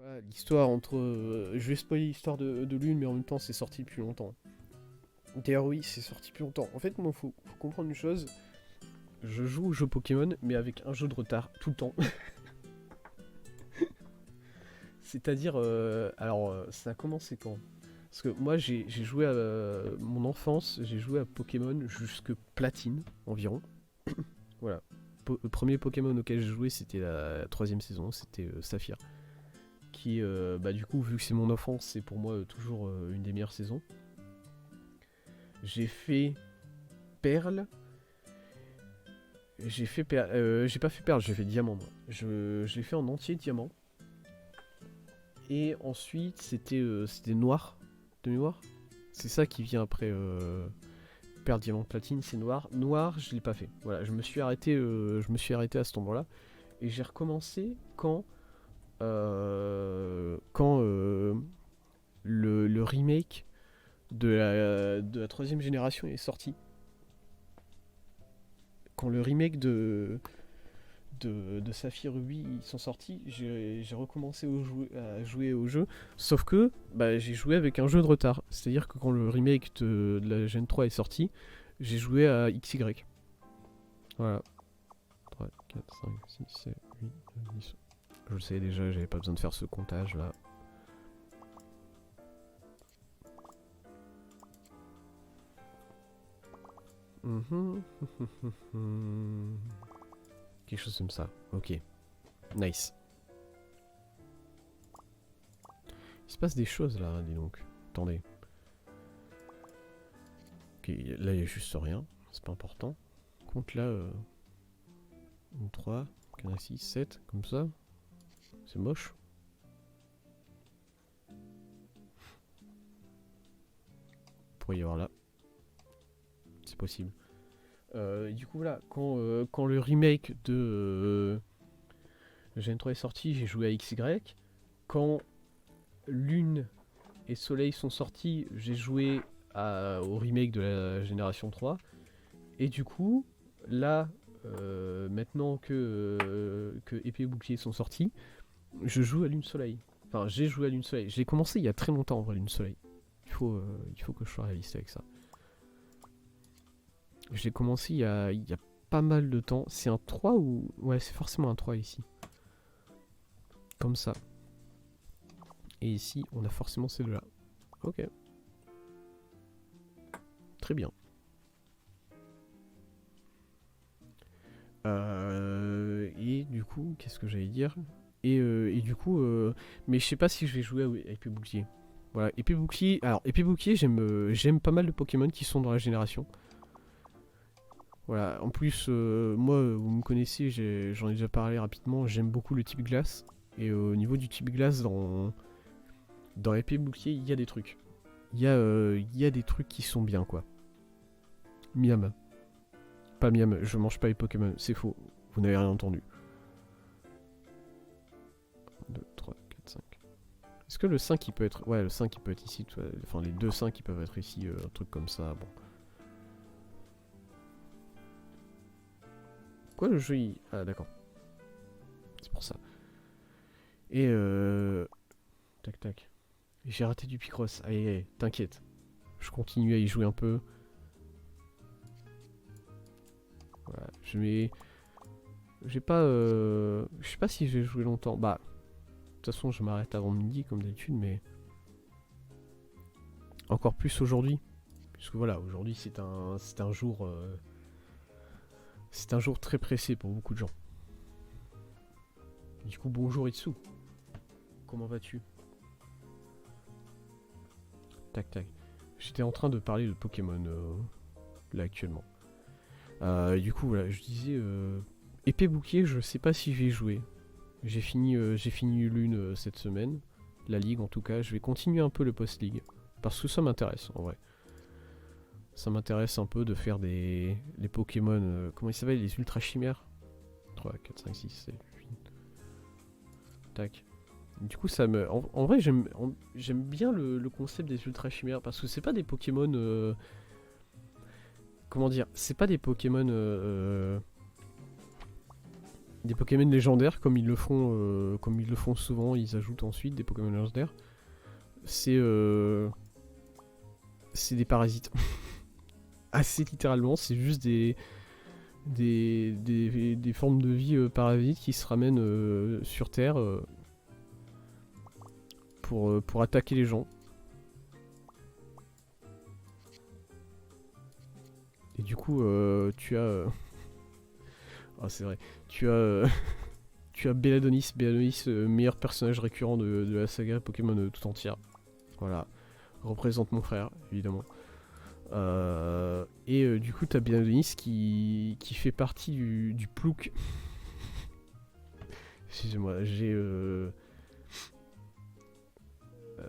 Voilà, l'histoire entre. Je vais spoiler l'histoire de l'une, mais en même temps, c'est sorti depuis longtemps. D'ailleurs, oui, c'est sorti depuis longtemps. En fait, moi, faut comprendre une chose. Je joue au jeu Pokémon, mais avec un jeu de retard, tout le temps. C'est-à-dire. Ça a commencé quand? Parce que moi, j'ai joué à. Mon enfance, j'ai joué à Pokémon jusque Platine, environ. Voilà. Le premier Pokémon auquel j'ai joué, c'était la troisième saison, c'était Saphir. Qui, bah, du coup, vu que c'est mon enfance, c'est pour moi toujours une des meilleures saisons. J'ai fait Perle. J'ai pas fait Perle, j'ai fait Diamant, moi. Je l'ai fait en entier Diamant. Et ensuite, c'était Noir, de mémoire. C'est ça qui vient après Perle, Diamant, Platine, c'est Noir. Noir, je l'ai pas fait. Voilà, je me suis arrêté à cet endroit-là. Et j'ai recommencé quand le remake de la troisième génération est sorti. Quand le remake de Saphir Ruby ils sont sortis, j'ai recommencé à jouer au jeu. Sauf que bah, j'ai joué avec un jeu de retard. C'est-à-dire que quand le remake de la Gen 3 est sorti, j'ai joué à XY. Voilà. 3, 4, 5, 6, 7, 8, 9, 10. Je le sais déjà, j'avais pas besoin de faire ce comptage là. Mhm. Quelque chose comme ça. Ok. Nice. Il se passe des choses là, dis donc. Attendez. Ok, là il y a juste rien. C'est pas important. Compte là. 3, 4, 6, 7, comme ça. C'est moche. Pourrait y avoir là. C'est possible. Du coup, voilà, quand le remake de Gen 3 est sorti, j'ai joué à XY. Quand Lune et Soleil sont sortis, j'ai joué au remake de la génération 3. Et du coup, là, maintenant que Épée et Bouclier sont sortis, je joue à Lune Soleil. Enfin, j'ai joué à Lune Soleil. Je l'ai commencé il y a très longtemps en vrai, Lune Soleil. Il faut que je sois réaliste avec ça. Je l'ai commencé il y a pas mal de temps. C'est un 3 ou. Ouais, c'est forcément un 3 ici. Comme ça. Et ici, on a forcément ces deux-là. Ok. Très bien. Et du coup, qu'est-ce que j'allais dire et du coup, mais je sais pas si je vais jouer à Épée Bouclier. Voilà, Épée Bouclier. Alors, Épée Bouclier, j'aime pas mal de Pokémon qui sont dans la génération. Voilà, en plus, moi, vous me connaissez, j'en ai déjà parlé rapidement, j'aime beaucoup le type glace. Et au niveau du type glace, dans Épée Bouclier, il y a des trucs. Il y a des trucs qui sont bien, quoi. Miam. Pas miam, je mange pas les Pokémon, c'est faux. Vous n'avez rien entendu. 2, 3, 4, 5. Est-ce que le 5 il peut être. Ouais, le 5 il peut être ici. Enfin, les deux 5 ils peuvent être ici, un truc comme ça. Bon. Quoi le jeu Ah, d'accord. C'est pour ça. Et Tac, tac. J'ai raté du Picross. Allez, allez, t'inquiète. Je continue à y jouer un peu. Voilà. J'ai pas. Je sais pas si j'ai joué longtemps. Bah. De toute façon, je m'arrête avant midi, comme d'habitude, mais. Encore plus aujourd'hui. Puisque voilà, aujourd'hui c'est un jour. C'est un jour très pressé pour beaucoup de gens. Du coup, bonjour Itsu. Comment vas-tu? Tac tac. J'étais en train de parler de Pokémon là actuellement. Du coup, voilà, je disais épée bouclier, je sais pas si je vais y jouer. J'ai fini l'une cette semaine, la ligue en tout cas. Je vais continuer un peu le post-ligue parce que ça m'intéresse en vrai. Ça m'intéresse un peu de faire les Pokémon. Comment ils s'appellent, les ultra chimères? 3, 4, 5, 6, 7, 8. Tac. Du coup, en vrai, j'aime bien le concept des ultra chimères parce que c'est pas des Pokémon. Comment dire? C'est pas des Pokémon. Des Pokémon légendaires, comme ils le font souvent, ils ajoutent ensuite des Pokémon légendaires. C'est des parasites. Assez littéralement, c'est juste des formes de vie parasites qui se ramènent sur Terre pour attaquer les gens. Et du coup, tu as... Ah, c'est vrai. Tu as... tu as Belladonis. Belladonis, meilleur personnage récurrent de la saga Pokémon tout entière. Voilà. Représente mon frère, évidemment. Du coup, t'as Belladonis qui fait partie du Plouk. Excusez-moi, j'ai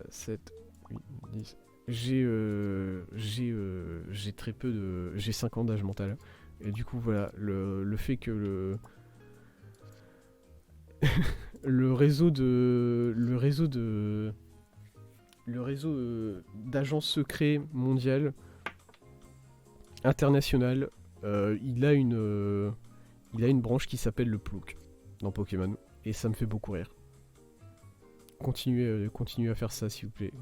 7, 8, 10. J'ai très peu de... J'ai 5 ans d'âge mental. Et du coup, voilà, le fait que le réseau d'agences secrets mondiales internationales, il a une branche qui s'appelle le Plouk dans Pokémon. Et ça me fait beaucoup rire. Continuez à faire ça, s'il vous plaît.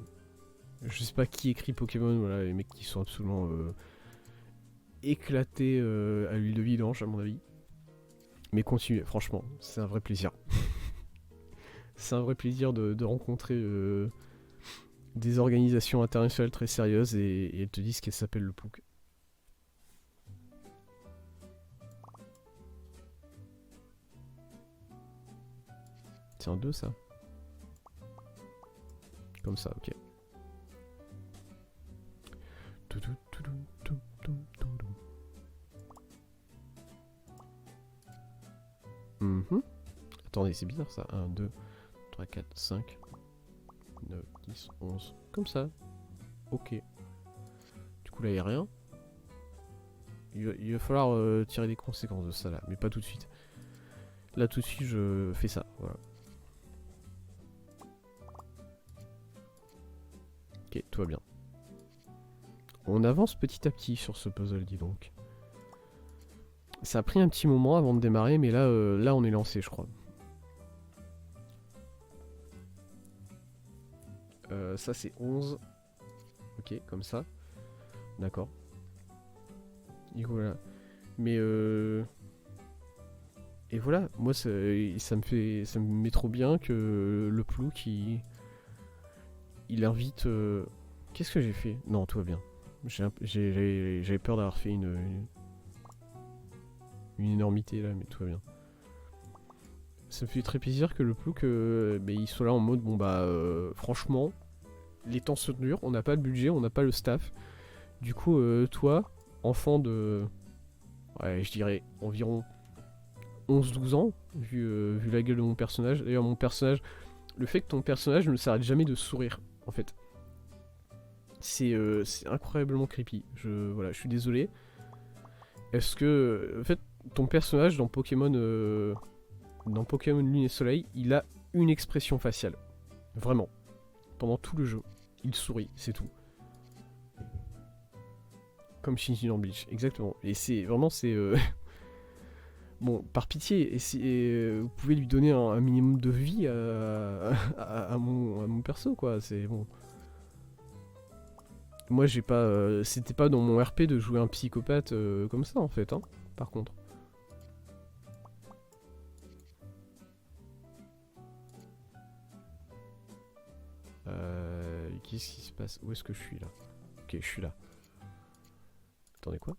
Je sais pas qui écrit Pokémon, voilà, les mecs qui sont absolument éclatés à l'huile de vidange, à mon avis. Mais continuez, franchement, c'est un vrai plaisir. C'est un vrai plaisir de rencontrer des organisations internationales très sérieuses et elles te disent qu'elles s'appellent le Plouk. C'est un 2 ça. Comme ça, ok. Attendez, c'est bizarre ça. 1, 2, 3, 4, 5, 9, 10, 11. Comme ça. Ok. Du coup là, il n'y a rien. Il va falloir tirer des conséquences de ça là, mais pas tout de suite. Là, tout de suite, je fais ça. Voilà. Ok, tout va bien. On avance petit à petit sur ce puzzle, dis donc. Ça a pris un petit moment avant de démarrer, mais là, là on est lancé, je crois. Ça, c'est 11. Ok, comme ça. D'accord. Et voilà. Mais et voilà, moi ça me met trop bien que le Plouk il invite. Qu'est-ce que j'ai fait? Non, tout va bien. J'avais peur d'avoir fait une énormité là, mais tout va bien. Ça me fait très plaisir que le Plouk il soit là en mode bon bah franchement, les temps sont durs, on n'a pas le budget, on n'a pas le staff. Du coup, toi, enfant de. Ouais, je dirais environ 11-12 ans, vu la gueule de mon personnage. D'ailleurs, mon personnage. Le fait que ton personnage ne s'arrête jamais de sourire, en fait. C'est incroyablement creepy. Voilà, je suis désolé. Est-ce que. En fait, ton personnage dans Pokémon. Dans Pokémon Lune et Soleil, il a une expression faciale. Vraiment. Pendant tout le jeu. Il sourit, c'est tout. Comme Shinji dans Bleach, exactement. Et c'est vraiment, c'est... Bon, par pitié, vous pouvez lui donner un minimum de vie à mon perso, quoi. C'est bon. Moi, j'ai pas... C'était pas dans mon RP de jouer un psychopathe comme ça, en fait, hein, par contre. Qu'est-ce qui se passe? Où est-ce que je suis, là? Ok, je suis là. Attendez, quoi?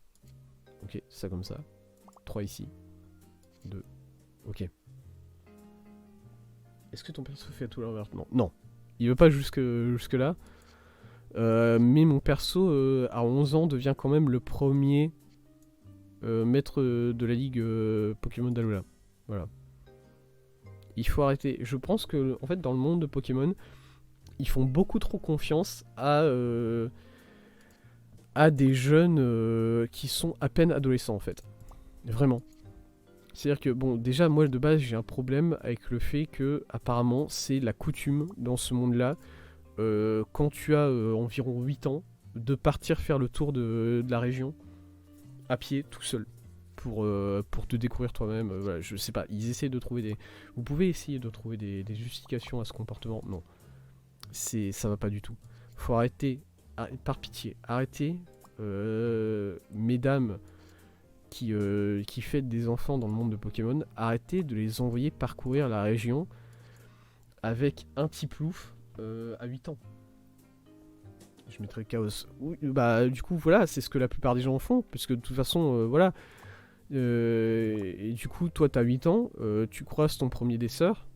Ok, ça comme ça. 3 ici. 2. Ok. Est-ce que ton perso fait à tout l'envers? Non. Non. Il veut pas jusque là. Mais mon perso, à 11 ans, devient quand même le premier maître de la ligue Pokémon d'Alola. Voilà. Il faut arrêter. Je pense que, en fait, dans le monde de Pokémon, ils font beaucoup trop confiance à des jeunes qui sont à peine adolescents, en fait. Vraiment. C'est-à-dire que, bon, déjà, moi, de base, j'ai un problème avec le fait que, apparemment, c'est la coutume dans ce monde-là, quand tu as environ 8 ans, de partir faire le tour de la région, à pied, tout seul. pour te découvrir toi-même. Voilà, je sais pas, ils essaient de trouver des... Vous pouvez essayer de trouver des justifications à ce comportement. Non, ça va pas du tout. Faut arrêter, par pitié, arrêtez, mesdames qui fêtent des enfants dans le monde de Pokémon, arrêtez de les envoyer parcourir la région avec un petit plouf à 8 ans. Je mettrais Chaos. Oui, bah du coup voilà, c'est ce que la plupart des gens font, parce que de toute façon, voilà. Et du coup, toi t'as 8 ans, tu croises ton premier des sœurs,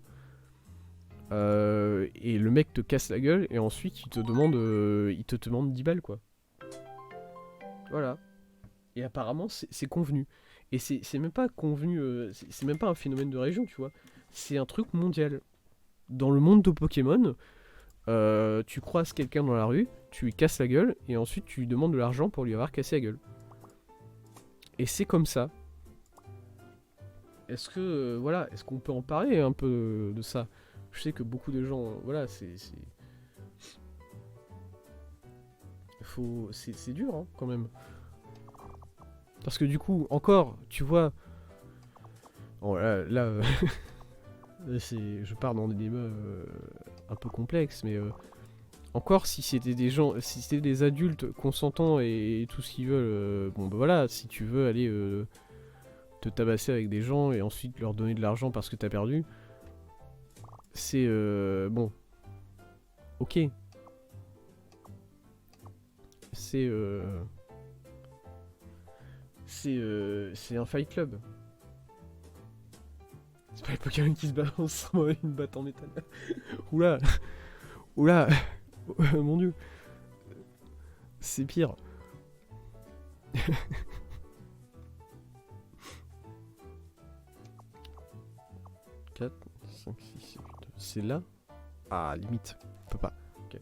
et le mec te casse la gueule, et ensuite il te demande 10 balles quoi. Voilà. Et apparemment c'est convenu. Et c'est même pas convenu, c'est même pas un phénomène de région, tu vois. C'est un truc mondial. Dans le monde de Pokémon, tu croises quelqu'un dans la rue, tu lui casses la gueule, et ensuite tu lui demandes de l'argent pour lui avoir cassé la gueule. Et c'est comme ça. Est-ce que, voilà, est-ce qu'on peut en parler un peu de ça? Je sais que beaucoup de gens, voilà, c'est dur, hein, quand même. Parce que du coup, encore, tu vois... Bon, là je pars dans des débats un peu complexes, mais... Encore si c'était des gens, si c'était des adultes consentants et tout ce qu'ils veulent, bon bah voilà, si tu veux aller te tabasser avec des gens et ensuite leur donner de l'argent parce que t'as perdu, c'est bon, ok, c'est c'est un fight club. C'est pas les Pokémon qui se balancent une batte en métal. Oula, oula, mon dieu, c'est pire. 4, 5, 6, 7, 8. C'est là? Ah, limite. On peut pas. Ok.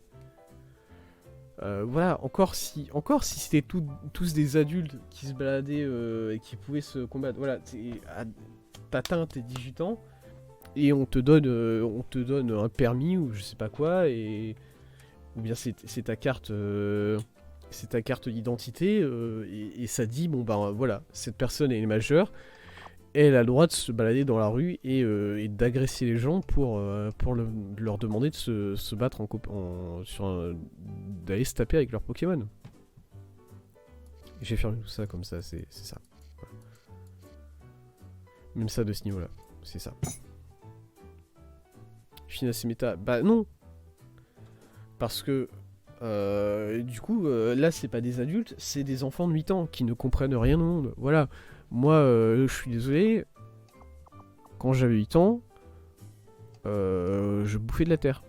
Voilà, encore si c'était tous des adultes qui se baladaient et qui pouvaient se combattre. Voilà, t'atteins tes 18 ans et on te donne un permis ou je sais pas quoi, ou bien c'est ta carte. C'est ta carte d'identité et ça dit bon ben voilà, cette personne est majeure, elle a le droit de se balader dans la rue et d'agresser les gens pour leur demander de se battre d'aller se taper avec leurs Pokémon. J'ai fermé tout ça comme ça, c'est ça. Voilà. Même ça de ce niveau-là, c'est ça. Finesse méta, bah non, parce que du coup, là, c'est pas des adultes, c'est des enfants de 8 ans qui ne comprennent rien au monde. Voilà. Moi, je suis désolé. Quand j'avais 8 ans, je bouffais de la terre.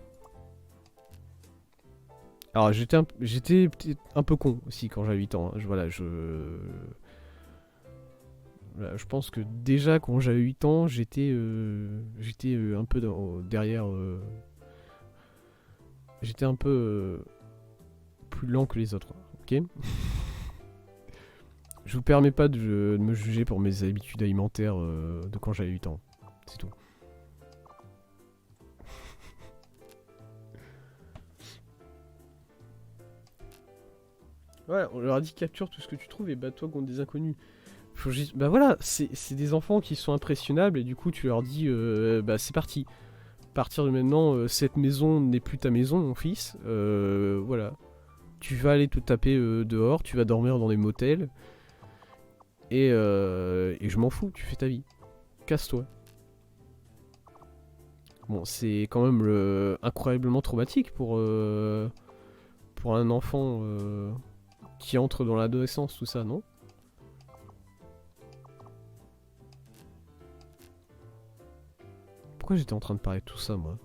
Alors, j'étais peut-être un peu con aussi quand j'avais 8 ans. Hein. Voilà, je pense que déjà quand j'avais 8 ans, j'étais un peu derrière. J'étais un peu plus lent que les autres, ok. Je vous permets pas de me juger pour mes habitudes alimentaires de quand j'avais 8 ans, c'est tout. Voilà, on leur a dit capture tout ce que tu trouves et bats-toi contre des inconnus. Bah voilà, c'est des enfants qui sont impressionnables et du coup tu leur dis bah c'est parti. À partir de maintenant, cette maison n'est plus ta maison, mon fils. Voilà. Tu vas aller te taper dehors, tu vas dormir dans des motels. Et je m'en fous, tu fais ta vie. Casse-toi. Bon, c'est quand même incroyablement traumatique pour un enfant qui entre dans l'adolescence, tout ça, non? Pourquoi j'étais en train de parler de tout ça, moi?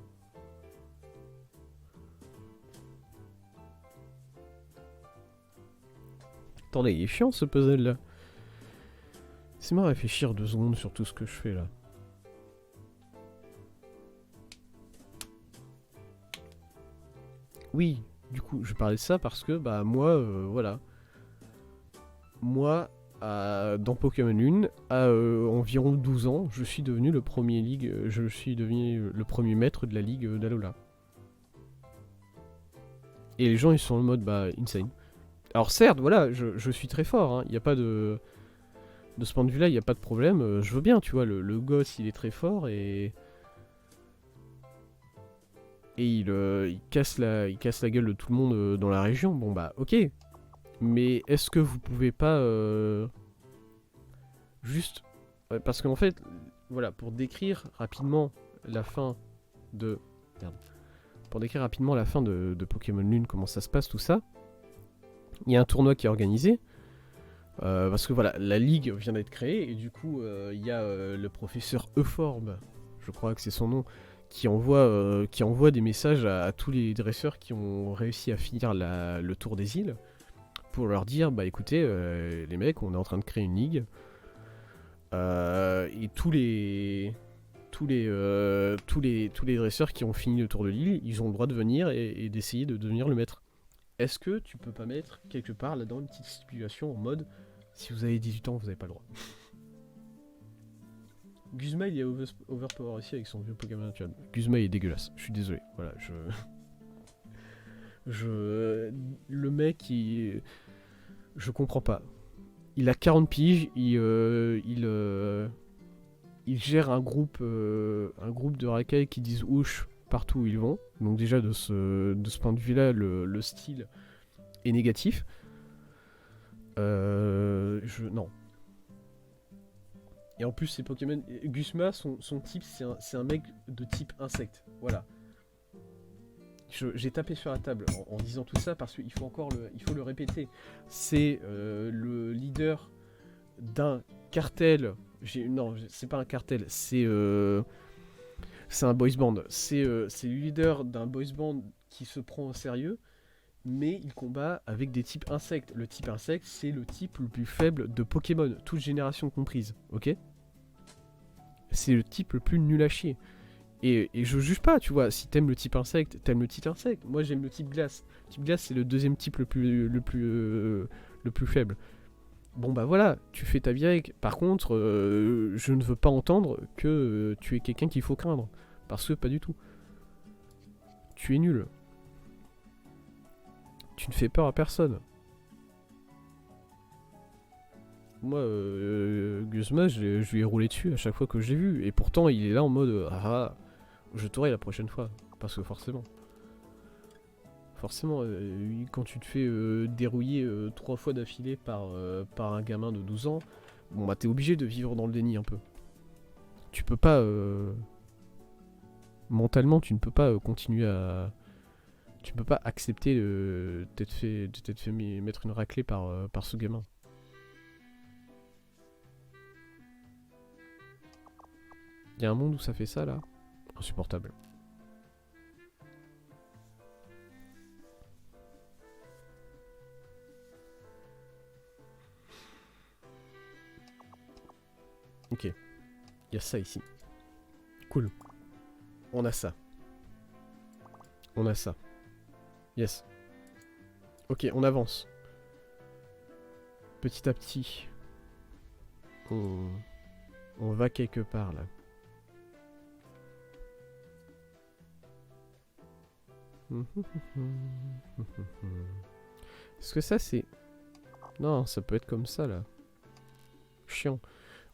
Attendez, il est chiant ce puzzle là. Laissez-moi réfléchir 2 secondes sur tout ce que je fais là. Oui, du coup, je parlais de ça parce que, bah, moi, voilà. Moi, dans Pokémon Lune, à environ 12 ans, je suis devenu le premier maître de la ligue d'Alola. Et les gens, ils sont en mode, bah, insane. Alors certes, voilà, je suis très fort, il n'y a pas de... De ce point de vue-là, il n'y a pas de problème. Je veux bien, tu vois, le gosse, il est très fort et il casse la gueule de tout le monde dans la région. Bon bah, ok. Mais est-ce que vous pouvez pas juste... Ouais, parce qu'en fait, voilà, pour décrire rapidement la fin de... Merde. Pour décrire rapidement la fin de Pokémon Lune, comment ça se passe, tout ça, il y a un tournoi qui est organisé. Parce que voilà, la ligue vient d'être créée et du coup, il y a le professeur Euphorbe, je crois que c'est son nom, qui envoie des messages à tous les dresseurs qui ont réussi à finir le tour des îles pour leur dire, bah écoutez, les mecs, on est en train de créer une ligue et tous les dresseurs qui ont fini le tour de l'île, ils ont le droit de venir et d'essayer de devenir le maître. Est-ce que tu peux pas mettre quelque part là-dedans une petite stipulation en mode si vous avez 18 ans, vous avez pas le droit. Guzma, il est overpower aussi avec son vieux Pokémon actuel. Guzma, il est dégueulasse. Je suis désolé. Voilà, le mec, je comprends pas. Il a 40 piges, il gère un groupe de racailles qui disent ouch partout où ils vont. Donc déjà, de ce point de vue-là, le style est négatif. Non. Et en plus, ces Pokémon... Guzma, son type, c'est un mec de type insecte. Voilà. J'ai tapé sur la table en disant tout ça parce qu'il faut le répéter. C'est le leader d'un cartel. Non, c'est pas un cartel. C'est un boys band. C'est le leader d'un boys band qui se prend au sérieux. Mais il combat avec des types insectes. Le type insecte, c'est le type le plus faible de Pokémon, toute génération comprise, ok? C'est le type le plus nul à chier. Et je juge pas, tu vois, si t'aimes le type insecte, t'aimes le type insecte. Moi j'aime le type glace. Le type glace, c'est le deuxième type le plus faible. Bon bah voilà, tu fais ta vie avec. Par contre, je ne veux pas entendre que tu es quelqu'un qu'il faut craindre. Parce que pas du tout. Tu es nul. Tu ne fais peur à personne. Moi, Guzma, je lui ai roulé dessus à chaque fois que je l'ai vu. Et pourtant, il est là en mode je t'aurai la prochaine fois. Parce que forcément. Forcément, quand tu te fais dérouiller 3 fois d'affilée par un gamin de 12 ans, bon bah t'es obligé de vivre dans le déni un peu. Tu peux pas. Mentalement, tu ne peux pas continuer à. Tu peux pas accepter de t'être fait mettre une raclée par ce gamin. Il y a un monde où ça fait ça là. Insupportable. Ok. Il y a ça ici. Cool. On a ça. On a ça. Yes. Ok, on avance. Petit à petit. On va quelque part là. Est-ce que ça c'est... Non, ça peut être comme ça là. Chiant.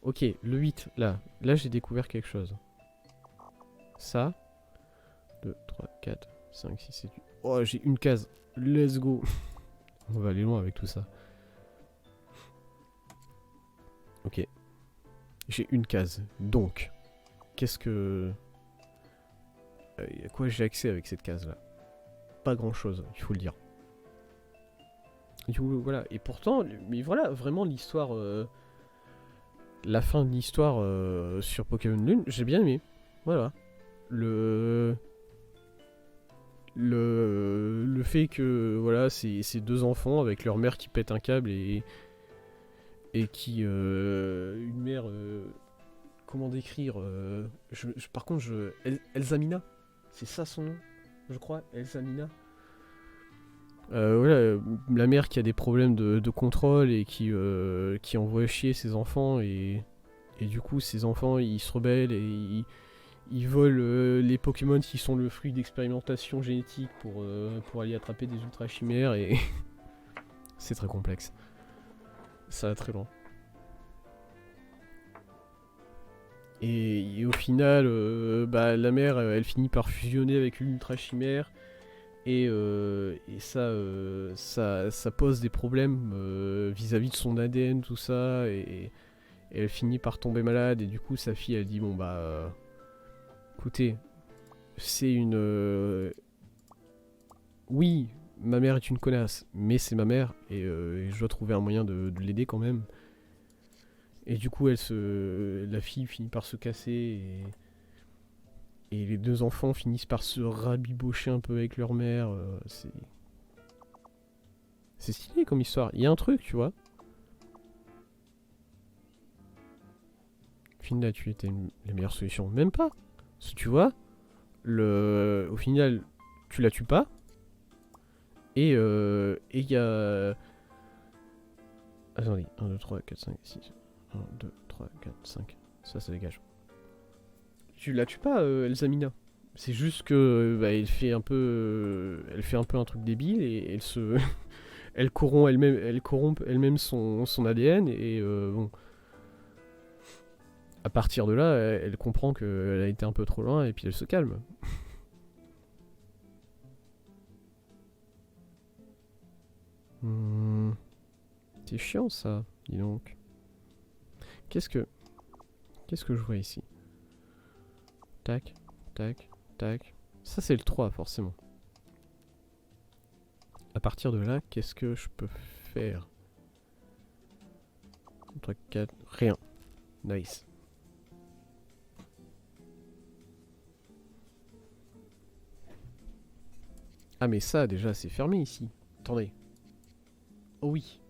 Ok, le 8, là. Là j'ai découvert quelque chose. Ça. 2, 3, 4, 5, 6, 7, 8. Oh, j'ai une case. Let's go. On va aller loin avec tout ça. Ok. J'ai une case. Donc, qu'est-ce que... à quoi j'ai accès avec cette case là? Pas grand chose, il faut le dire. Du coup, voilà. Et pourtant, mais voilà, vraiment l'histoire... la fin de l'histoire sur Pokémon Lune, j'ai bien aimé. Voilà. Le fait que, voilà, ces deux enfants avec leur mère qui pète un câble et qui... une mère... comment décrire par contre, Elsamina. C'est ça son nom, je crois, Elsamina. Voilà, la mère qui a des problèmes de contrôle et qui envoie chier ses enfants et du coup ses enfants ils se rebellent et ils volent les Pokémon qui sont le fruit d'expérimentation génétique pour aller attraper des ultra chimères et c'est très complexe. Ça va très loin. Et au final, bah, la mère, elle finit par fusionner avec une ultra chimère. Et ça pose des problèmes vis-à-vis de son ADN, tout ça. Et elle finit par tomber malade. Et du coup, sa fille, elle dit, bon bah... écoutez, c'est une... oui, ma mère est une connasse, mais c'est ma mère. Et je dois trouver un moyen de l'aider quand même. Et du coup, la fille finit par se casser. Et les deux enfants finissent par se rabibocher un peu avec leur mère. C'est stylé comme histoire. Il y a un truc, tu vois. Film là, tu étais la meilleure solution. Même pas. Parce que tu vois, au final, tu la tues pas. Et il y a... Attendez, 1, 2, 3, 4, 5, 6. 1, 2, 3, 4, 5. Ça dégage. Tu la tues pas, Elsamina. C'est juste que bah, elle fait un peu un truc débile et elle se elle corrompt elle-même son ADN et bon, à partir de là, elle comprend qu'elle a été un peu trop loin et puis elle se calme. C'est chiant ça, dis donc. Qu'est-ce que je vois ici? Tac, tac, tac. Ça c'est le 3 forcément. À partir de là, qu'est-ce que je peux faire? 3, 4, rien. Nice. Ah mais ça déjà c'est fermé ici. Attendez. Oh oui.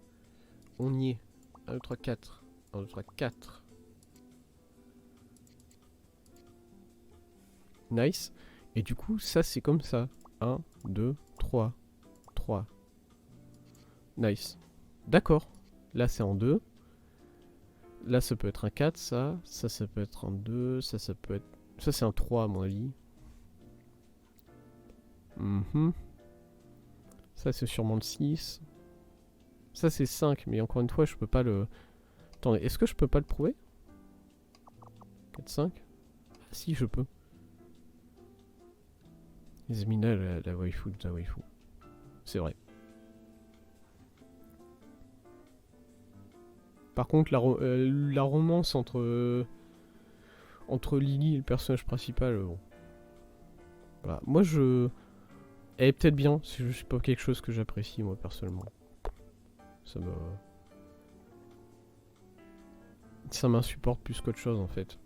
On y est. 1, 2, 3, 4. 1, 2, 3, 4. Nice. Et du coup ça c'est comme ça. 1, 2, 3. 3. Nice. D'accord. Là c'est en 2. Là ça peut être un 4 ça. Ça peut être un 2. Ça peut être... Ça c'est un 3 à mon avis. Ça c'est sûrement le 6. Ça c'est 5, mais encore une fois je peux pas le... Attendez, est-ce que je peux pas le prouver? 4, 5. Ah si, je peux. Zemina, la waifu de la waifu. C'est vrai. Par contre, la romance entre Lily et le personnage principal, bon. Voilà. Moi, elle est peut-être bien, c'est juste pas quelque chose que j'apprécie, moi, personnellement. Ça m'insupporte plus qu'autre chose, en fait.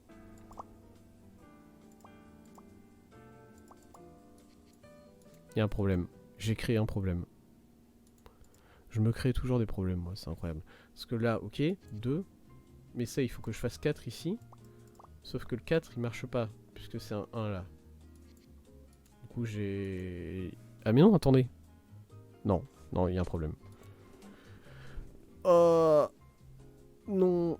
Il y a un problème. J'ai créé un problème. Je me crée toujours des problèmes, moi, c'est incroyable. Parce que là, ok, 2. Mais ça, il faut que je fasse 4 ici. Sauf que le 4, il marche pas, puisque c'est un 1 là. Du coup, j'ai... Ah mais non, attendez. Non, il y a un problème. Non.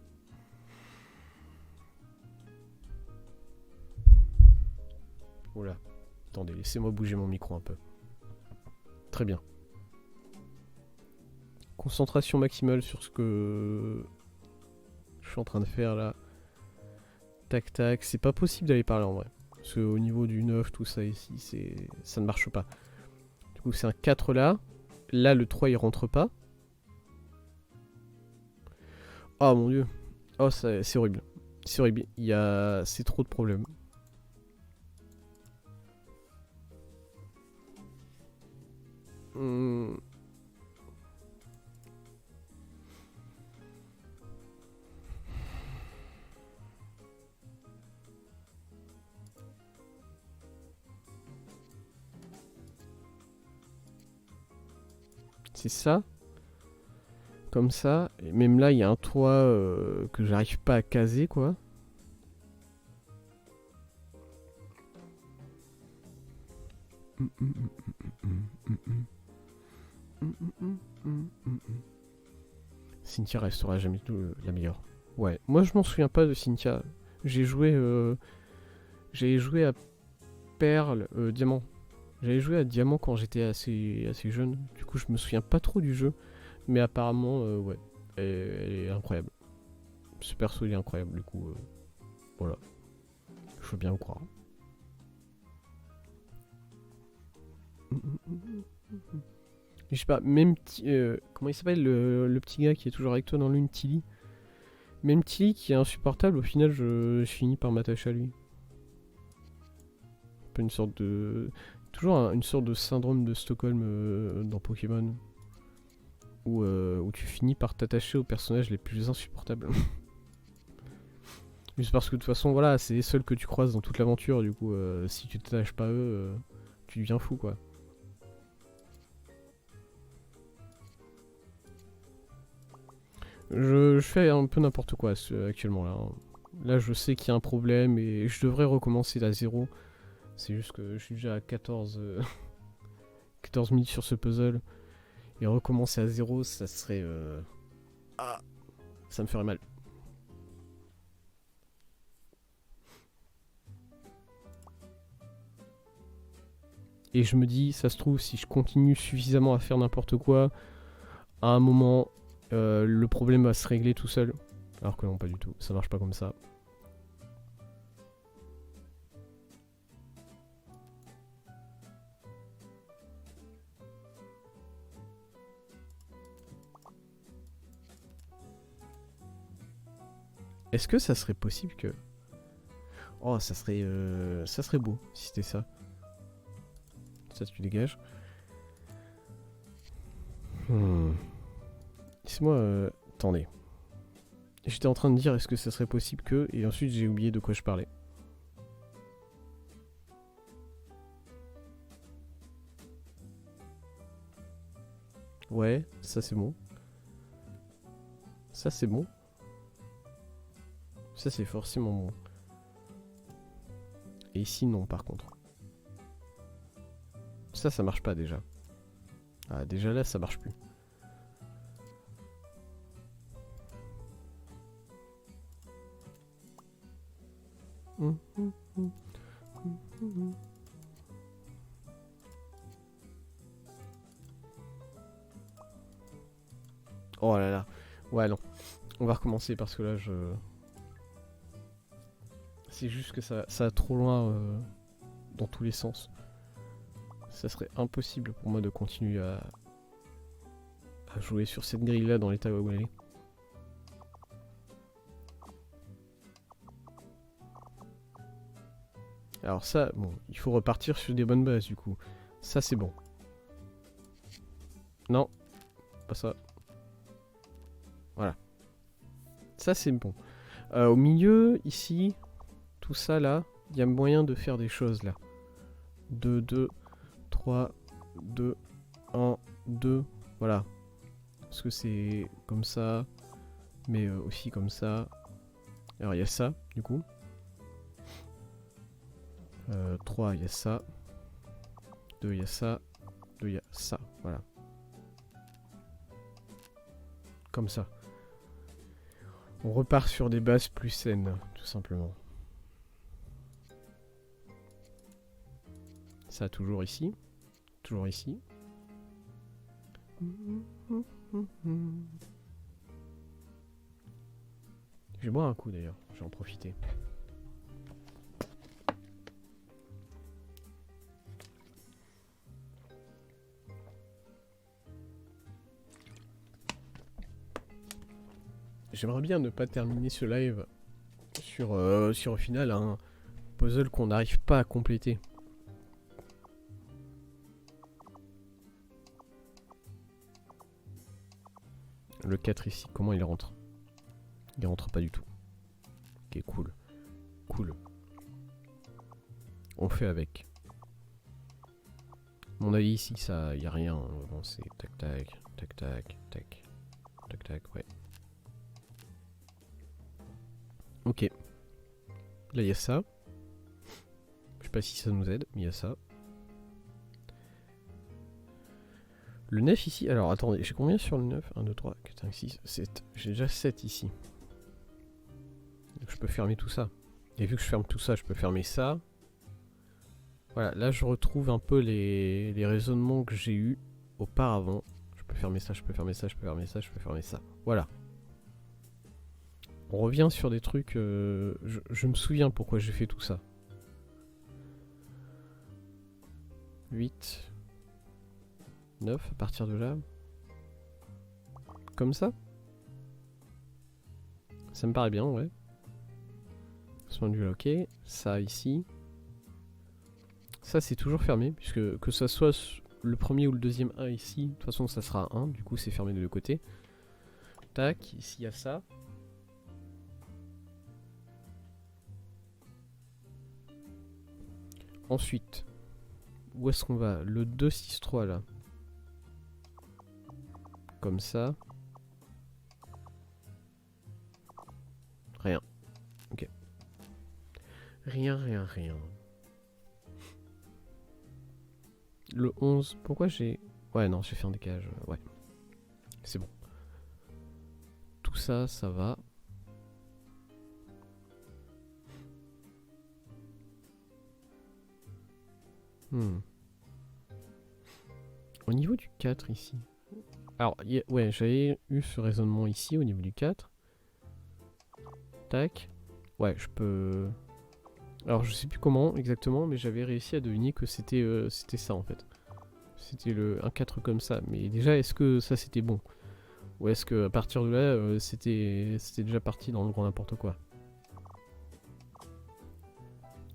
Oula. Attendez, laissez-moi bouger mon micro un peu. Très bien. Concentration maximale sur ce que je suis en train de faire là. Tac tac. C'est pas possible d'aller par là en vrai. Parce qu'au niveau du 9, tout ça ici, ça ne marche pas. Du coup, c'est un 4 là. Là, le 3, il rentre pas. Oh mon dieu. Oh, c'est horrible. C'est horrible. C'est trop de problèmes. C'est ça. Comme ça. Et même là, il y a un toit que j'arrive pas à caser, quoi. Cynthia restera jamais la meilleure. Ouais, moi je m'en souviens pas de Cynthia. J'ai joué à Perle, Diamant. J'avais joué à Diamant quand j'étais assez jeune. Du coup, je me souviens pas trop du jeu. Mais apparemment, ouais, elle est incroyable. Ce perso, il est incroyable, du coup, voilà. Je veux bien le croire. Je sais pas, même... comment il s'appelle le petit gars qui est toujours avec toi dans l'une, Tilly. Même Tilly qui est insupportable, au final je finis par m'attacher à lui. Un peu une sorte de... Toujours une sorte de syndrome de Stockholm dans Pokémon. Où tu finis par t'attacher aux personnages les plus insupportables. Juste parce que de toute façon, voilà, c'est les seuls que tu croises dans toute l'aventure, du coup, si tu t'attaches pas à eux, tu deviens fou, quoi. Je fais un peu n'importe quoi actuellement, là. Là, je sais qu'il y a un problème et je devrais recommencer à zéro. C'est juste que je suis déjà à 14 minutes sur ce puzzle. Et recommencer à zéro, ça serait... Ah, ça me ferait mal. Et je me dis, ça se trouve, si je continue suffisamment à faire n'importe quoi, à un moment, le problème va se régler tout seul. Alors que non, pas du tout. Ça marche pas comme ça. Est-ce que ça serait possible que... Oh, ça serait beau si c'était ça. Ça, tu dégages. Laisse-moi... Attendez. J'étais en train de dire est-ce que ça serait possible que... Et ensuite j'ai oublié de quoi je parlais. Ouais, ça c'est bon. Ça c'est bon. Ça c'est forcément bon. Et ici non par contre. Ça marche pas déjà. Ah déjà là ça marche plus. Oh là là. Ouais non. On va recommencer parce que là je... C'est juste que ça va trop loin dans tous les sens. Ça serait impossible pour moi de continuer à jouer sur cette grille là dans l'état où elle est. Alors ça, bon, il faut repartir sur des bonnes bases du coup. Ça c'est bon. Non, pas ça. Voilà. Ça c'est bon. Au milieu, ici, tout ça là, il y a moyen de faire des choses là. 2, 2, 3, 2, 1, 2, voilà. Parce que c'est comme ça, mais aussi comme ça. Alors il y a ça, du coup. 3, il y a ça. 2, il y a ça. 2, il y a ça, voilà. Comme ça. On repart sur des bases plus saines, tout simplement. Ça, toujours ici. Toujours ici. Je vais boire un coup d'ailleurs, je vais en profiter. J'aimerais bien ne pas terminer ce live sur au final un puzzle qu'on n'arrive pas à compléter. Le 4 ici, comment il rentre? Il rentre pas du tout. Ok, cool. Cool. On fait avec. Mon avis ici, ça, y a rien. Vraiment, c'est tac tac, tac tac, tac, tac tac, ouais. Ok. Là, il y a ça. Je sais pas si ça nous aide, mais il y a ça. Le 9 ici, alors attendez, j'ai combien sur le 9? 1, 2, 3, 4, 5, 6, 7. J'ai déjà 7 ici. Donc je peux fermer tout ça. Et vu que je ferme tout ça, je peux fermer ça. Voilà, là je retrouve un peu les raisonnements que j'ai eus auparavant. Je peux fermer ça, je peux fermer ça, je peux fermer ça, je peux fermer ça. Voilà. On revient sur des trucs... je me souviens pourquoi j'ai fait tout ça. 8, 9 à partir de là. Comme ça. Ça me paraît bien, ouais. Ce point de vue-là, ok. Ça ici. Ça c'est toujours fermé, puisque que ça soit le premier ou le deuxième 1 ici, de toute façon ça sera 1, du coup c'est fermé de deux côtés. Tac, ici il y a ça. Ensuite, où est-ce qu'on va? Le 2, 6, 3 là. Comme ça. Rien. Ok. Rien, rien, rien. Le 11, pourquoi j'ai... Ouais, non, j'ai fait un décalage. Ouais. C'est bon. Tout ça, ça va. Au niveau du 4 ici. Alors, ouais, j'avais eu ce raisonnement ici au niveau du 4. Tac. Ouais, je peux... Alors, je sais plus comment exactement, mais j'avais réussi à deviner que c'était ça en fait. C'était un 4 comme ça. Mais déjà, est-ce que ça c'était bon? Ou est-ce que à partir de là, c'était déjà parti dans le grand n'importe quoi?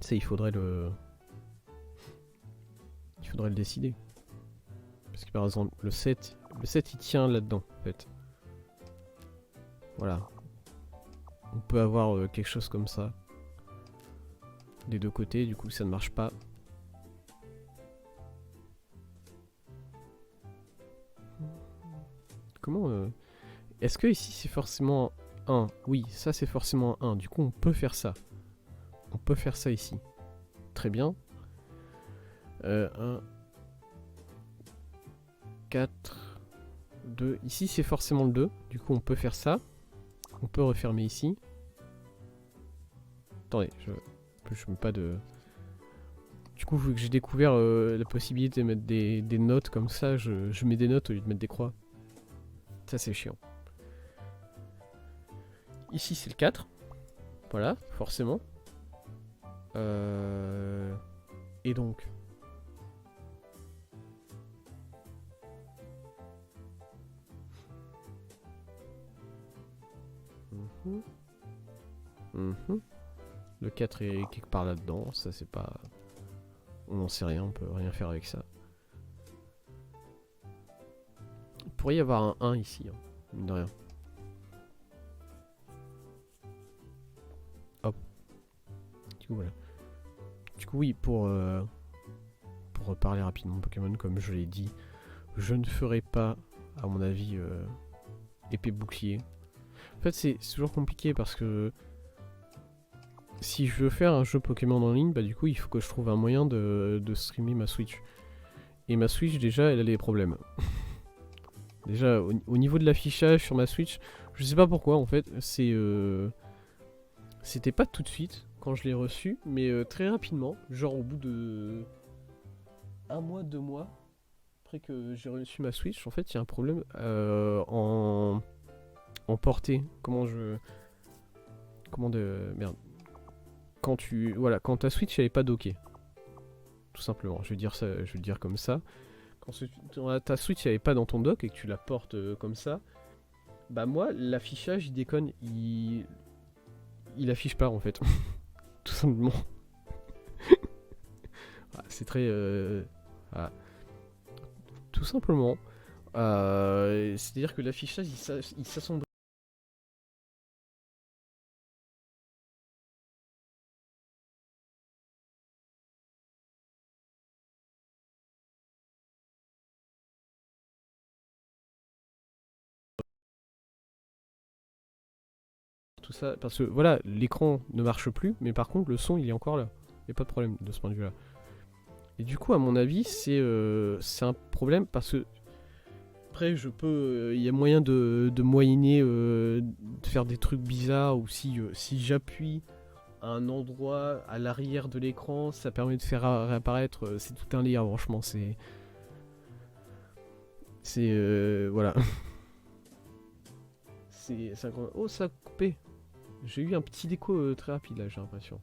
Ça, il faudrait le décider. Parce que par exemple, le 7 il tient là-dedans, en fait. Voilà. On peut avoir quelque chose comme ça. Des deux côtés, du coup ça ne marche pas. Comment est-ce que ici c'est forcément 1? Oui, ça c'est forcément 1. Du coup on peut faire ça. On peut faire ça ici. Très bien. 1, 4, 2. Ici c'est forcément le 2. Du coup on peut faire ça. On peut refermer ici. Attendez, je mets pas de... Du coup, vu que j'ai découvert la possibilité de mettre des notes comme ça, je mets des notes au lieu de mettre des croix. Ça, c'est chiant. Ici, c'est le 4. Voilà, forcément. Et donc... Le 4 est quelque part là-dedans, ça c'est pas... On n'en sait rien, on peut rien faire avec ça. Il pourrait y avoir un 1 ici, hein, mine de rien. Hop. Du coup, voilà. Du coup, oui, pour reparler rapidement Pokémon, comme je l'ai dit, je ne ferai pas, à mon avis, épée bouclier. En fait, c'est toujours compliqué parce que si je veux faire un jeu Pokémon en ligne, bah du coup, il faut que je trouve un moyen de streamer ma Switch. Et ma Switch, déjà, elle a des problèmes. Déjà, au niveau de l'affichage sur ma Switch, je sais pas pourquoi, en fait, c'était pas tout de suite quand je l'ai reçu, mais très rapidement, genre au bout de 1 mois, 2 mois, après que j'ai reçu ma Switch, en fait, il y a un problème en portée. Comment de... Merde. Voilà, quand ta Switch elle est pas dockée. Tout simplement, je vais dire ça, je vais le dire comme ça. Quand ta Switch elle est pas dans ton dock et que tu la portes comme ça, bah moi l'affichage il déconne, il affiche pas en fait. Tout simplement. C'est très voilà. Tout simplement. C'est-à-dire que l'affichage il s'assombrit. Tout ça, parce que voilà, l'écran ne marche plus, mais par contre le son il est encore là. Il n'y a pas de problème de ce point de vue là. Et du coup à mon avis c'est un problème parce que après je peux, il y a moyen de moyenner, de faire des trucs bizarres, ou si j'appuie à un endroit à l'arrière de l'écran, ça permet de faire réapparaître, c'est tout un lien franchement, voilà. c'est oh ça a coupé. J'ai eu un petit déco très rapide là, j'ai l'impression.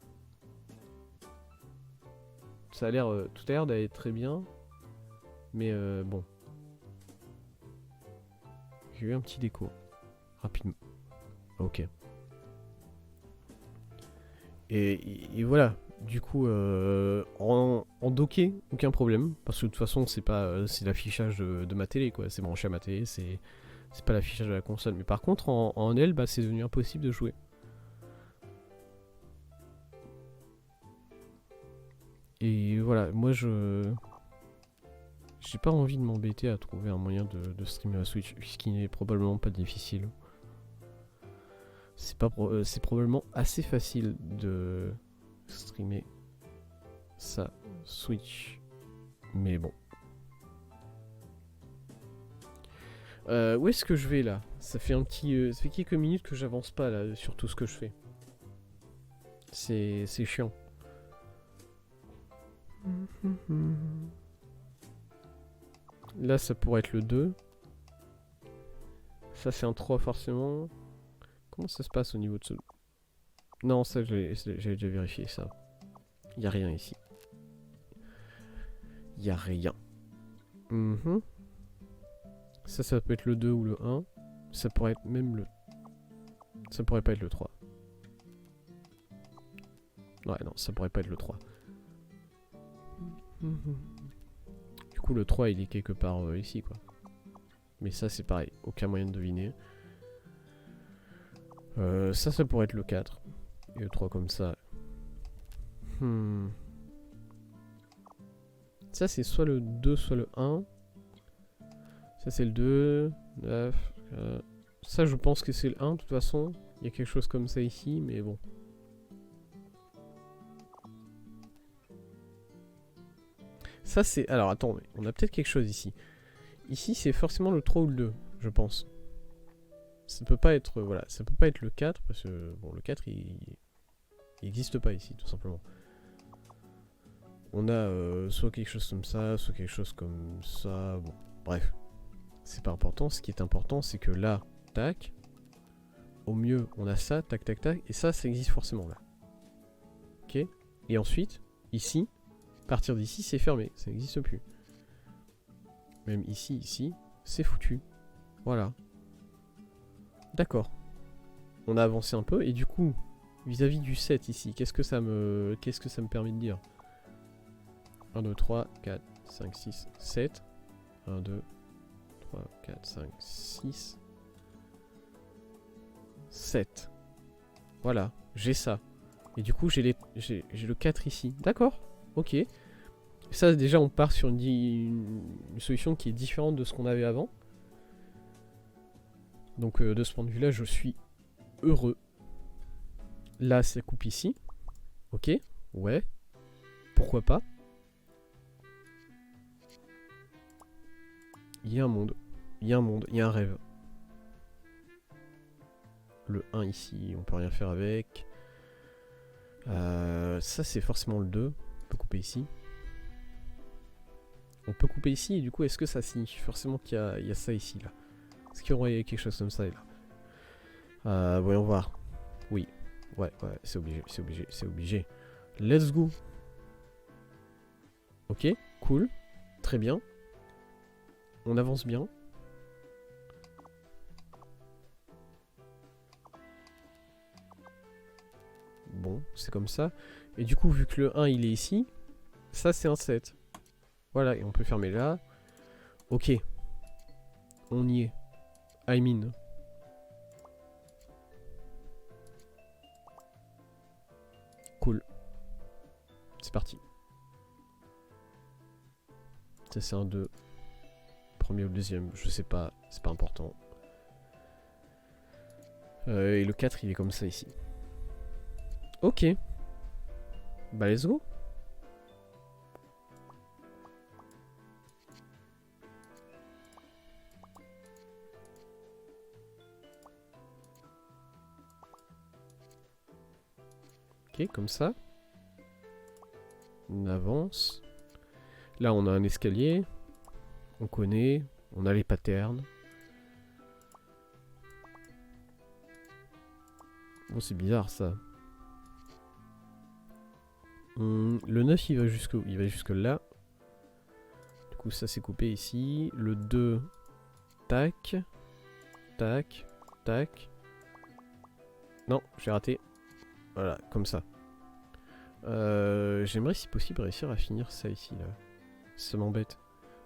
Ça a l'air, tout a l'air d'aller très bien. Mais bon. J'ai eu un petit déco. Rapidement. Ok. Et voilà. Du coup, en docké, aucun problème. Parce que de toute façon, c'est pas c'est l'affichage de ma télé, quoi. C'est branché à ma télé, c'est pas l'affichage de la console. Mais par contre, en L, bah, c'est devenu impossible de jouer. Et voilà, moi j'ai pas envie de m'embêter à trouver un moyen de streamer à Switch, ce qui n'est probablement pas difficile. C'est probablement assez facile de streamer sa Switch. Mais bon. Où est-ce que je vais là? Ça fait ça fait quelques minutes que j'avance pas là sur tout ce que je fais. C'est chiant. Là, ça pourrait être le 2. Ça, c'est un 3 forcément. Comment ça se passe au niveau de ce... Non, ça, j'ai déjà vérifié ça. Y a rien ici. Y a rien. Ça peut être le 2 ou le 1. Ça pourrait être même le... Ça pourrait pas être le 3. Ouais, non, ça pourrait pas être le 3. Du coup, le 3, il est quelque part ici, quoi. Mais ça, c'est pareil. Aucun moyen de deviner. Ça pourrait être le 4. Et le 3 comme ça. Ça, c'est soit le 2, soit le 1. Ça, c'est le 2. 9. Ça, je pense que c'est le 1, de toute façon. Il y a quelque chose comme ça ici, mais bon. Ça, c'est... Alors, attends, on a peut-être quelque chose ici. Ici, c'est forcément le 3 ou le 2, je pense. Ça peut pas être... Voilà, ça peut pas être le 4, parce que... Bon, le 4, il n'existe pas ici, tout simplement. On a soit quelque chose comme ça, soit quelque chose comme ça... Bon, bref. C'est pas important. Ce qui est important, c'est que là, tac. Au mieux, on a ça, tac, tac, tac. Et ça existe forcément, là. Ok. Et ensuite, ici... À partir d'ici, c'est fermé, ça n'existe plus. Même ici, c'est foutu. Voilà. D'accord. On a avancé un peu, et du coup, vis-à-vis du 7 ici, qu'est-ce que ça me permet de dire? 1, 2, 3, 4, 5, 6, 7. 1, 2, 3, 4, 5, 6. 7. Voilà, j'ai ça. Et du coup, j'ai le 4 ici. D'accord. Ok. Ça, déjà, on part sur une solution qui est différente de ce qu'on avait avant. Donc, de ce point de vue-là, je suis heureux. Là, ça coupe ici. Ok. Ouais. Pourquoi pas. Il y a un monde. Il y a un monde. Il y a un rêve. Le 1 ici, on peut rien faire avec. Ça, c'est forcément le 2. On peut couper ici. On peut couper ici, et du coup, est-ce que ça signifie forcément qu'il y a ça ici, là? Est-ce qu'il y aurait quelque chose comme ça, là? Voyons voir. Oui. Ouais, c'est obligé. Let's go. Ok, cool. Très bien. On avance bien. Bon, c'est comme ça. Et du coup, vu que le 1, il est ici, ça, c'est un 7. Voilà, et on peut fermer là. Ok. On y est. I mean. Cool. C'est parti. Ça, c'est un 2. Premier ou deuxième, je sais pas. C'est pas important. Et le 4, il est comme ça ici. Ok. Bah, let's go. Ok, comme ça. On avance. Là, on a un escalier. On connaît. On a les patterns. Bon, c'est bizarre, ça. Le 9, il va jusque là. coup, ça s'est coupé ici. Le 2, tac, tac, tac. Non, j'ai raté. Voilà, comme ça. J'aimerais, si possible, réussir à finir ça ici, là. Ça m'embête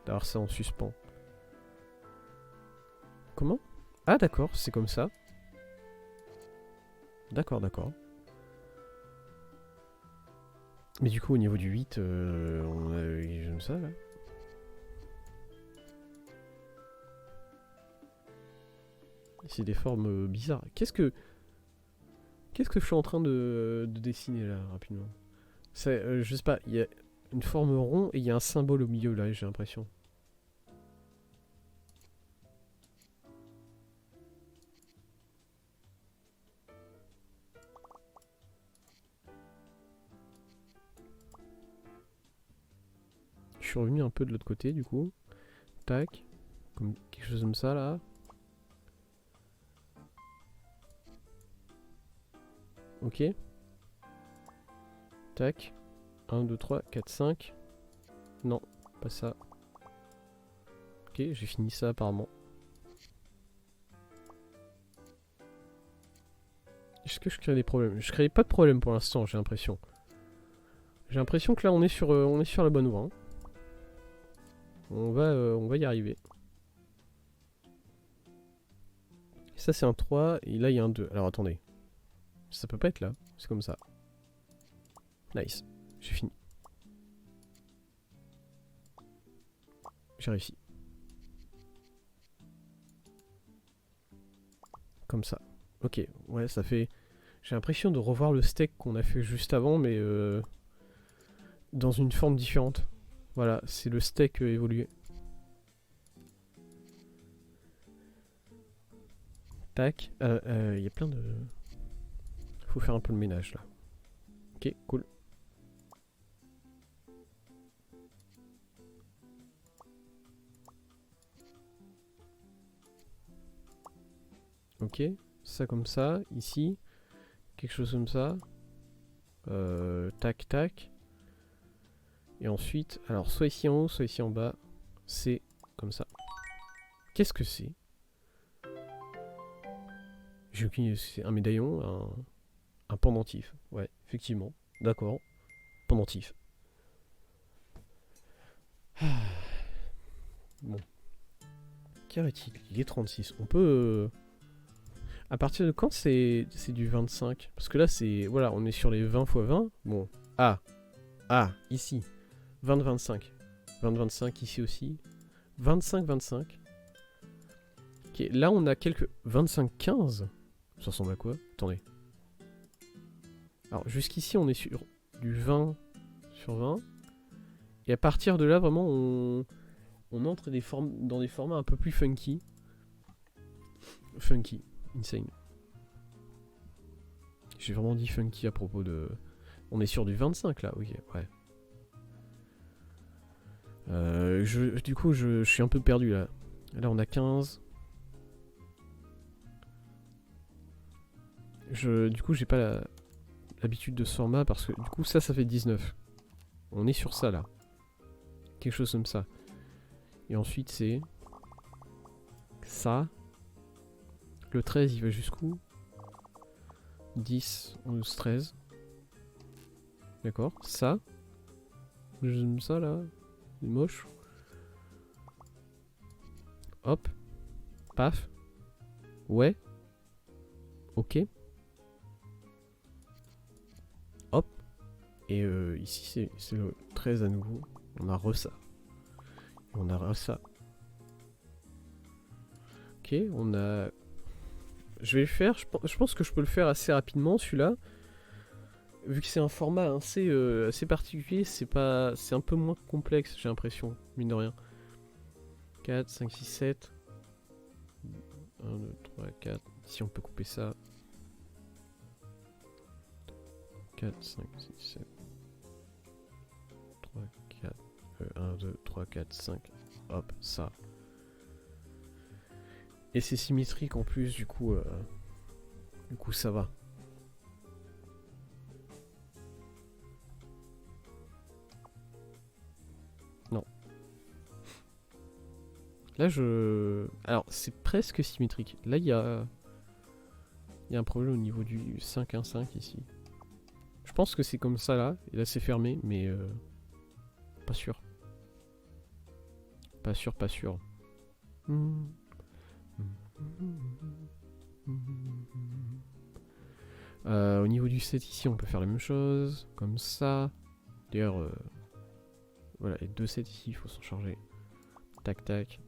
d'avoir ça en suspens. Comment? Ah, d'accord, c'est comme ça. D'accord, d'accord. Mais du coup, au niveau du 8, on a comme ça, là. C'est des formes bizarres. Qu'est-ce que je suis en train de dessiner, là, rapidement? Je sais pas, il y a une forme rond et il y a un symbole au milieu, là, j'ai l'impression. Je suis revenu un peu de l'autre côté, du coup. Tac. Comme quelque chose comme ça, là. Ok. Tac. 1, 2, 3, 4, 5. Non, pas ça. Ok, j'ai fini ça apparemment. Est-ce que je crée des problèmes? Je crée pas de problème pour l'instant, j'ai l'impression. J'ai l'impression que là on est sur la bonne voie. Hein. On va y arriver. Ça c'est un 3 et là il y a un 2. Alors attendez. Ça peut pas être là, c'est comme ça. Nice, j'ai fini. J'ai réussi. Comme ça. Ok, ouais, ça fait... J'ai l'impression de revoir le steak qu'on a fait juste avant, mais dans une forme différente. Voilà, c'est le steak évolué. Tac. Il y a plein de... Faut faire un peu le ménage, là. Ok, cool. Ok, ça comme ça, ici. Quelque chose comme ça. Tac, tac. Et ensuite, alors soit ici en haut, soit ici en bas. C'est comme ça. Qu'est-ce que c'est? J'ai aucune idée. C'est un médaillon, un pendentif. Ouais, effectivement. D'accord. Pendentif. Bon. Quelle est-il? Il est 36. On peut... À partir de quand c'est du 25? Parce que là, c'est... Voilà, on est sur les 20 x 20. Bon. Ah. Ah, ici. 20-25. 20-25 ici aussi. 25-25. Ok, là, on a quelques... 25-15. Ça ressemble à quoi? Attendez. Alors, jusqu'ici, on est sur du 20 sur 20. Et à partir de là, vraiment, on entre dans des formats un peu plus funky. Funky. Insane. J'ai vraiment dit funky à propos de... On est sur du 25 là, ok, ouais. Du coup, je suis un peu perdu là. Là, on a 15. Du coup, j'ai pas l'habitude de ce format parce que du coup, ça fait 19. On est sur ça là. Quelque chose comme ça. Et ensuite, c'est... Ça. Le 13, il va jusqu'où? 10, 11, 13. D'accord. Ça. J'aime ça là. C'est moche. Hop. Paf. Ouais. Ok. Hop. Et ici, c'est le 13 à nouveau. On a re ça. Et on a re ça. Ok, on a... Je vais le faire. Je pense que je peux le faire assez rapidement, celui-là. Vu que c'est un format assez particulier, c'est un peu moins complexe, j'ai l'impression, mine de rien. 4, 5, 6, 7. 1, 2, 3, 4. Ici, on peut couper ça. 4, 5, 6, 7. 3, 4. 1, 2, 3, 4, 5. Hop, ça. Et c'est symétrique en plus, du coup ça va. Non. Là, je... Alors, c'est presque symétrique. Là, il y a un problème au niveau du 5-1-5 ici. Je pense que c'est comme ça, là. Et là, c'est fermé, mais... Pas sûr. Pas sûr, pas sûr. Au niveau du 7 ici, on peut faire la même chose. Comme ça. D'ailleurs, voilà, les 2 7 ici, il faut s'en charger. Tac, tac.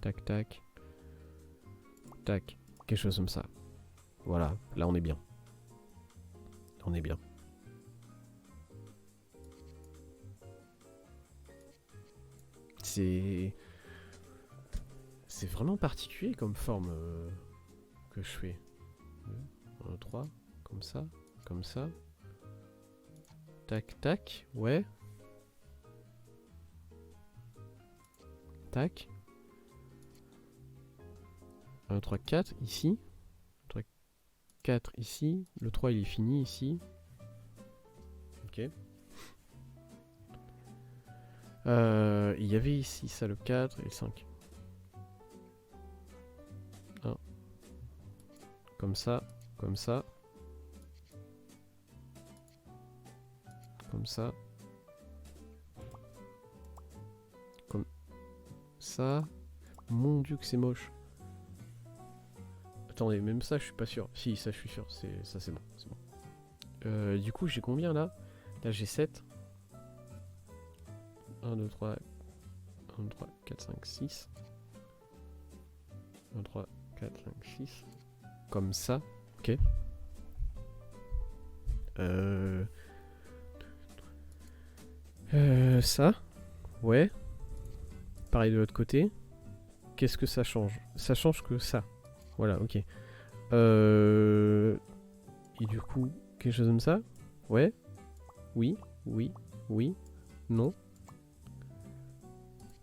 Tac, tac. Tac. Quelque chose comme ça. Voilà, là on est bien. On est bien. C'est vraiment particulier comme forme que je fais. 1, 3, comme ça, comme ça. Tac, tac, ouais. Tac. 1, 3, 4, ici. 3, 4, ici. Le 3, il est fini, ici. Ok. Il y avait ici, ça, le 4 et le 5. 1. Comme ça, comme ça. Comme ça. Comme ça. Mon dieu que c'est moche. Attendez, même ça je suis pas sûr. Si, ça je suis sûr. Ça c'est bon. C'est bon. Du coup j'ai combien là? Là j'ai 7. 1, 2, 3. 1, 2, 3, 4, 5, 6. 1, 3, 4, 5, 6. Comme ça. Ok. Ça. Ouais. Pareil de l'autre côté. Qu'est-ce que ça change? Ça change que ça. Voilà, ok. Et du coup, quelque chose comme ça? Ouais. Oui. Oui. Oui. Non.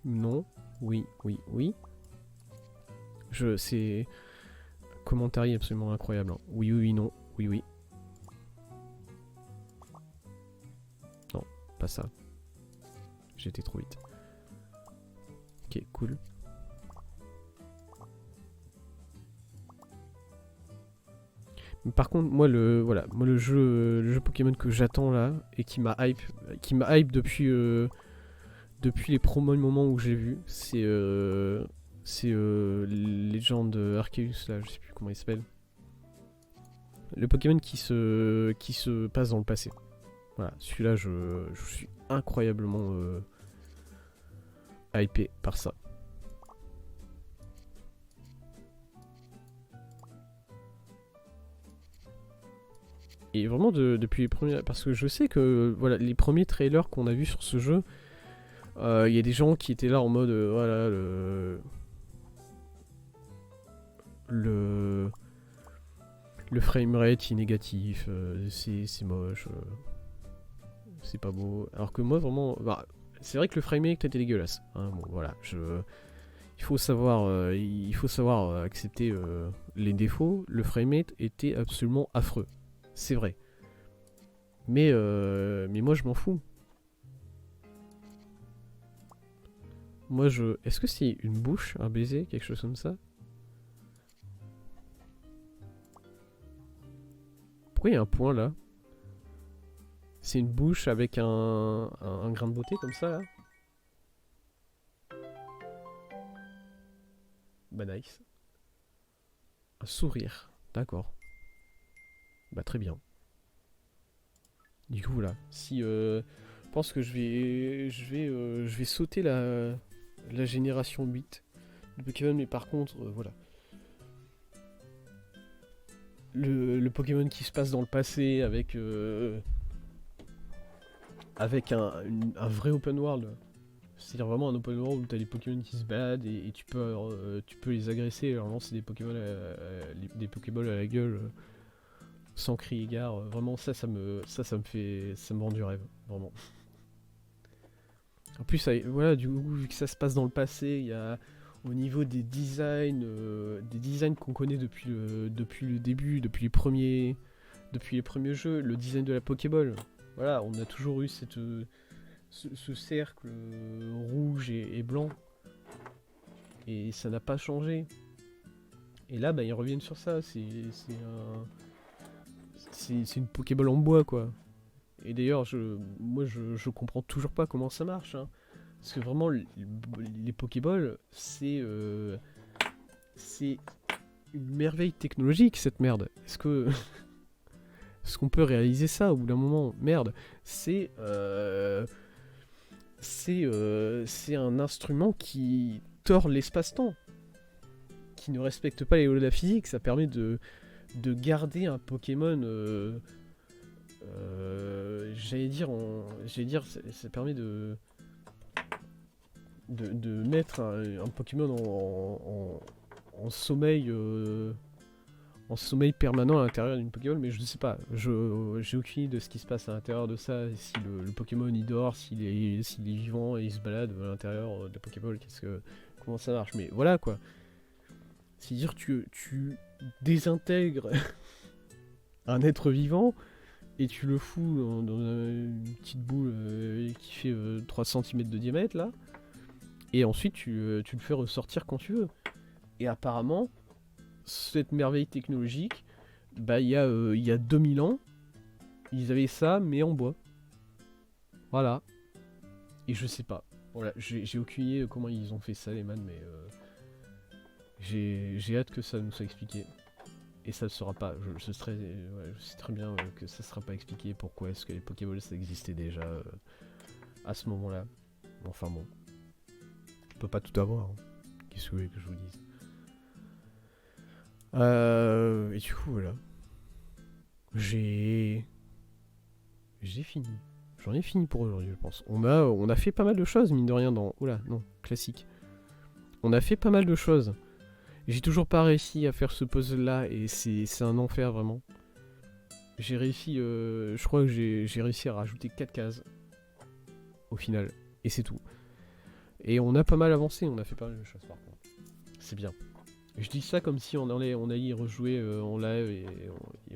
Non. Oui. Oui. Oui. C'est... Commentaire absolument incroyable. Hein. Oui, oui, oui, non. Oui, oui. Non, pas ça. J'étais trop vite. Ok, cool. Mais par contre, moi le jeu Pokémon que j'attends là et qui m'a hype depuis les premiers moments où j'ai vu, c'est Legend Arceus là, je sais plus comment il s'appelle. Le Pokémon qui se passe dans le passé. Voilà, celui-là je suis incroyablement hypé par ça. Et vraiment depuis les premiers... Parce que je sais que voilà, les premiers trailers qu'on a vus sur ce jeu, il y a des gens qui étaient là en mode voilà le framerate est négatif, c'est moche, c'est pas beau. Alors que moi vraiment, bah, c'est vrai que le framerate était dégueulasse. Hein, bon voilà, il faut savoir accepter les défauts. Le framerate était absolument affreux, c'est vrai. Mais moi je m'en fous. Moi je... Est-ce que c'est une bouche, un baiser, quelque chose comme ça? Pourquoi il y a un point là? C'est une bouche avec un grain de beauté comme ça là? Bah nice. Un sourire, d'accord. Bah très bien. Du coup là, si je pense que je vais sauter la génération 8 de Pokémon, mais par contre voilà. Le Pokémon qui se passe dans le passé avec un vrai open world. C'est-à-dire vraiment un open world où t'as des Pokémon qui se baladent et tu peux les agresser. Alors non, c'est des Pokémon des Pokéballs à la gueule sans cri égard. Vraiment ça me rend du rêve, vraiment. En plus, voilà, du coup, vu que ça se passe dans le passé, il y a au niveau des designs qu'on connaît depuis le début, depuis les premiers jeux, le design de la Pokéball. Voilà, on a toujours eu ce cercle rouge et blanc. Et ça n'a pas changé. Et là, bah, ils reviennent sur ça. C'est une Pokéball en bois, quoi. Et d'ailleurs, moi, je comprends toujours pas comment ça marche. Hein. Parce que vraiment, les Pokéballs, c'est une merveille technologique, cette merde. Est-ce qu'on peut réaliser ça au bout d'un moment? Merde, c'est un instrument qui tord l'espace-temps, qui ne respecte pas les lois de la physique. Ça permet de garder un Pokémon. Ça permet de mettre un Pokémon en sommeil. En sommeil permanent à l'intérieur d'une Pokéball, mais je ne sais pas. J'ai aucune idée de ce qui se passe à l'intérieur de ça, si le Pokémon il dort, s'il est vivant et il se balade à l'intérieur de la Pokéball, comment ça marche. Mais voilà quoi. C'est-à-dire tu désintègres un être vivant et tu le fous dans une petite boule qui fait 3 cm de diamètre là, et ensuite tu le fais ressortir quand tu veux. Et apparemment, cette merveille technologique, bah il y a 2000 ans, ils avaient ça mais en bois. Voilà. Et je sais pas. Voilà, j'ai aucune idée comment ils ont fait ça les man, mais j'ai hâte que ça nous soit expliqué. Et ça ne sera pas. Je sais très bien que ça ne sera pas expliqué pourquoi est-ce que les Pokéballs ça existait déjà à ce moment-là. Enfin bon. On peut pas tout avoir. Hein. Qu'est-ce que vous voulez que je vous dise? Et du coup, voilà. J'ai fini. J'en ai fini pour aujourd'hui, je pense. On a fait pas mal de choses, mine de rien, dans... Oula, non, classique. On a fait pas mal de choses. J'ai toujours pas réussi à faire ce puzzle-là, et c'est un enfer, vraiment. J'ai réussi... je crois que j'ai réussi à rajouter 4 cases. Au final. Et c'est tout. Et on a pas mal avancé, on a fait pas mal de choses, par contre. C'est bien. Je dis ça comme si on allait y rejouer en live et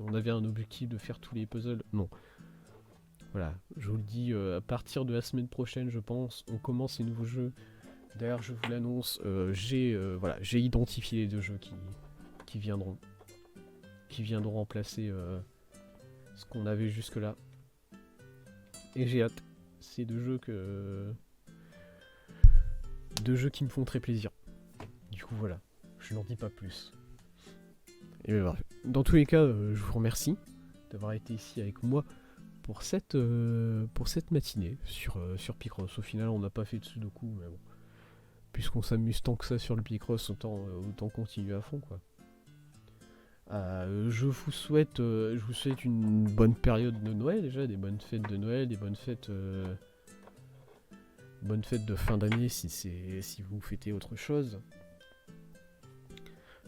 on avait un objectif de faire tous les puzzles. Non. Voilà, je vous le dis, à partir de la semaine prochaine, je pense, on commence les nouveaux jeux. D'ailleurs, je vous l'annonce, j'ai identifié les 2 jeux qui viendront remplacer ce qu'on avait jusque-là. Et j'ai hâte. C'est 2 jeux qui me font très plaisir. Du coup, voilà. Je n'en dis pas plus. Et ben, bref. Dans tous les cas, je vous remercie d'avoir été ici avec moi pour cette matinée sur Picross. Au final, on n'a pas fait de Sudoku, mais bon. Puisqu'on s'amuse tant que ça sur le Picross, autant continuer à fond, quoi. Je vous souhaite une bonne période de Noël, déjà, des bonnes fêtes de Noël, des bonnes fêtes de fin d'année si vous fêtez autre chose.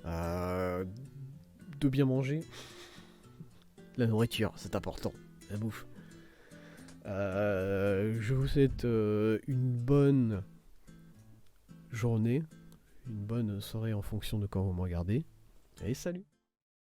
De bien manger. La nourriture, c'est important. La bouffe. Je vous souhaite une bonne journée, une bonne soirée en fonction de quand vous me regardez. Et salut!